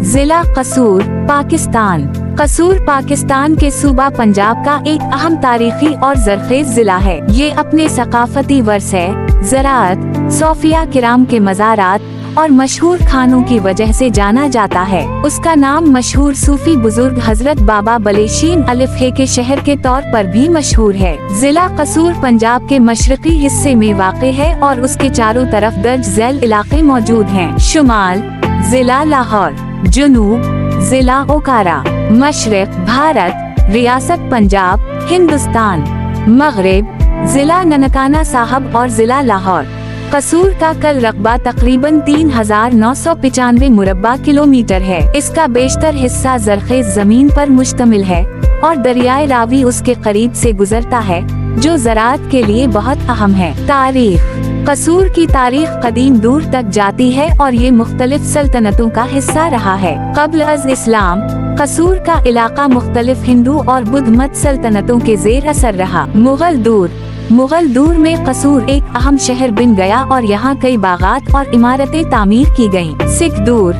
जिला कसूर, पाकिस्तान। कसूर पाकिस्तान के सूबा पंजाब का एक अहम तारीखी और ज़रख़ेज़ जिला है। ये अपने सकाफती वर्से, ज़राअत, सोफिया किराम के मज़ारात और मशहूर खानों की वजह से जाना जाता है। उसका नाम मशहूर सूफी बुजुर्ग हजरत बाबा बलेशीन अलिफ़े के शहर के तौर पर भी मशहूर है। जिला कसूर पंजाब के मशरक़ी हिस्से में वाक़े है और उसके चारों तरफ दर्ज झैल इलाके मौजूद हैं। शुमाल जिला लाहौर, जुनूब जिला ओकारा, मशरिक़ भारत रियासत पंजाब हिंदुस्तान, मग़रिब जिला ननकाना साहब और जिला लाहौर। कसूर का कुल रकबा तकरीबन 3995 मुरब्बा किलोमीटर है। इसका बेशतर हिस्सा ज़रख़ेज़ ज़मीन पर मुश्तमिल है और दरियाए रावी उसके करीब से गुजरता है, जो ज़राअत के लिए बहुत अहम है। तारीख। कसूर की तारीख कदीम दूर तक जाती है और ये मुख्तलिफ सल्तनतों का हिस्सा रहा है। क़ब्ल अज़ इस्लाम कसूर का इलाका मुख्तलिफ हिंदू और बुद्ध मत सल्तनतों के ज़ेर असर रहा। मुगल दौर में कसूर एक अहम शहर बन गया और यहाँ कई बागात और इमारतें तामीर की गयीं। सिख दौर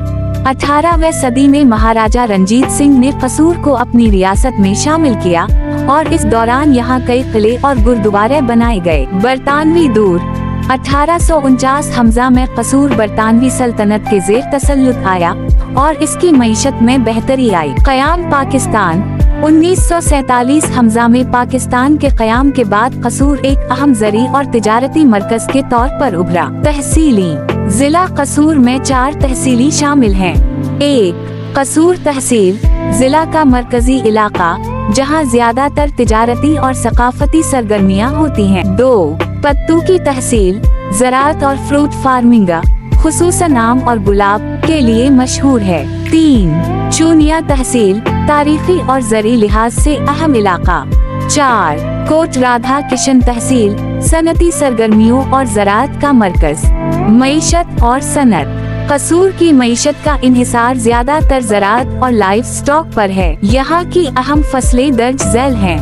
18वीं सदी में महाराजा रंजीत सिंह ने कसूर को अपनी रियासत में शामिल किया और इस दौरान यहाँ कई किले और गुरुद्वारे बनाए गए। बरतानवी दौर 1849 हमजा में कसूर बरतानवी सल्तनत के ज़ेर तसल्लुत आया और इसकी मईशत में बेहतरी आई। क़याम पाकिस्तान 1947 हमजा में पाकिस्तान के क़याम के बाद कसूर एक अहम ज़री और तिजारती मरकज़ के तौर पर उभरा। तहसीली जिला कसूर में 4 तहसीली शामिल हैं। 1. कसूर तहसील जिला का मरकजी इलाका, जहां ज्यादातर तिजारती और सकाफती सरगर्मियां होती हैं। 2. पत्तू की तहसील ज़राअत और फ्रूट फार्मिंग खुसूसन आम और गुलाब के लिए मशहूर है। 3. चूनिया तहसील तारीखी और ज़री लिहाज से अहम इलाका। 4. कोट राधा किशन तहसील सनती सरगर्मियों और ज़राअत का मरकज। मईशत और सनत। कसूर की मईशत का इन्हिसार ज्यादातर ज़राअत और लाइव स्टॉक पर है। यहाँ की अहम फसलें दर्ज झैल हैं: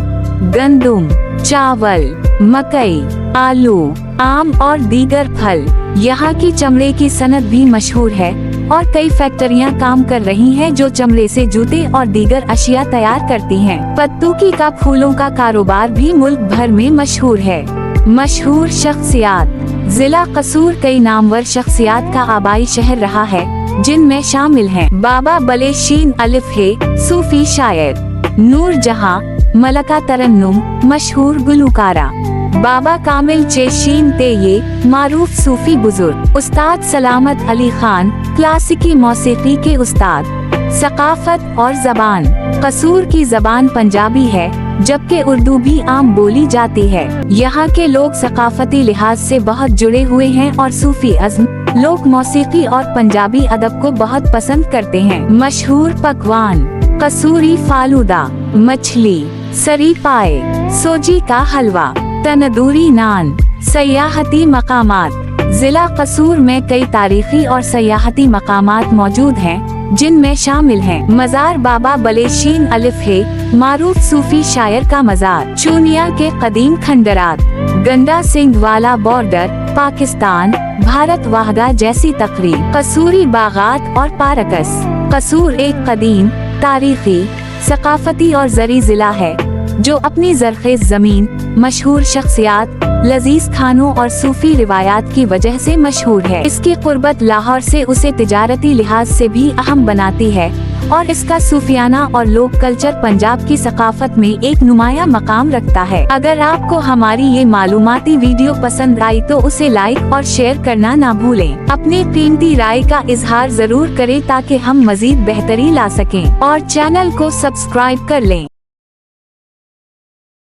गंदुम, चावल, मकई, आलू, आम और दीगर फल। यहाँ की चमड़े की सनत भी मशहूर है और कई फैक्ट्रियाँ काम कर रही हैं जो चमड़े से जूते और दीगर अशिया तैयार करती हैं। पत्तूकी का फूलों का कारोबार भी मुल्क भर में मशहूर है। मशहूर शख्सियात। जिला कसूर कई नामवर शख्सियात का आबाई शहर रहा है, जिनमें शामिल हैं बाबा बलेशीन अलिफ़े सूफी शायर, नूर जहां मलका तरन्नुम मशहूर गुलकारा, बाबा कामिल चेशीन तेये मारूफ सूफी बुजुर्ग, उस्ताद सलामत अली खान क्लासिकी मौसीकी के उस्ताद। सकाफत और जबान। कसूर की जबान पंजाबी है, जबकि उर्दू भी आम बोली जाती है। यहाँ के लोग सकाफती लिहाज से बहुत जुड़े हुए हैं और सूफी अज़्म, लोक मौसीकी और पंजाबी अदब को बहुत पसंद करते हैं। मशहूर पकवान: कसूरी फालूदा, मछली, सरी पाए, सोजी का हलवा, तंदूरी नान। सयाहती मकामात। जिला कसूर में कई तारीखी और सयाहती मकामात मौजूद हैं, जिनमें शामिल हैं मज़ार बाबा बलेशीन अलिफ़े मारूफ सूफी शायर का मज़ार, चूनिया के कदीम खंडरात, गंडा सिंह वाला बॉर्डर, पाकिस्तान भारत वाहदा जैसी तकरीब, कसूरी बागात और पारकस। कसूर एक कदीम तारीखी सकाफती और ज़री जिला है जो अपनी ज़रख़ेज़ ज़मीन, मशहूर शख्सियात, लजीज खानों और सूफी रिवायात की वजह से मशहूर है। इसकी क़ुर्बत लाहौर से उसे तिजारती लिहाज से भी अहम बनाती है और इसका सूफियाना और लोक कल्चर पंजाब की सकाफत में एक नुमायां मकाम रखता है। अगर आपको हमारी ये मालूमाती वीडियो पसंद आई तो उसे लाइक और शेयर करना ना भूलें। अपनी कीमती राय का इजहार जरूर करें ताकि हम मजीद बेहतरी ला सकें और चैनल को सब्सक्राइब कर लें।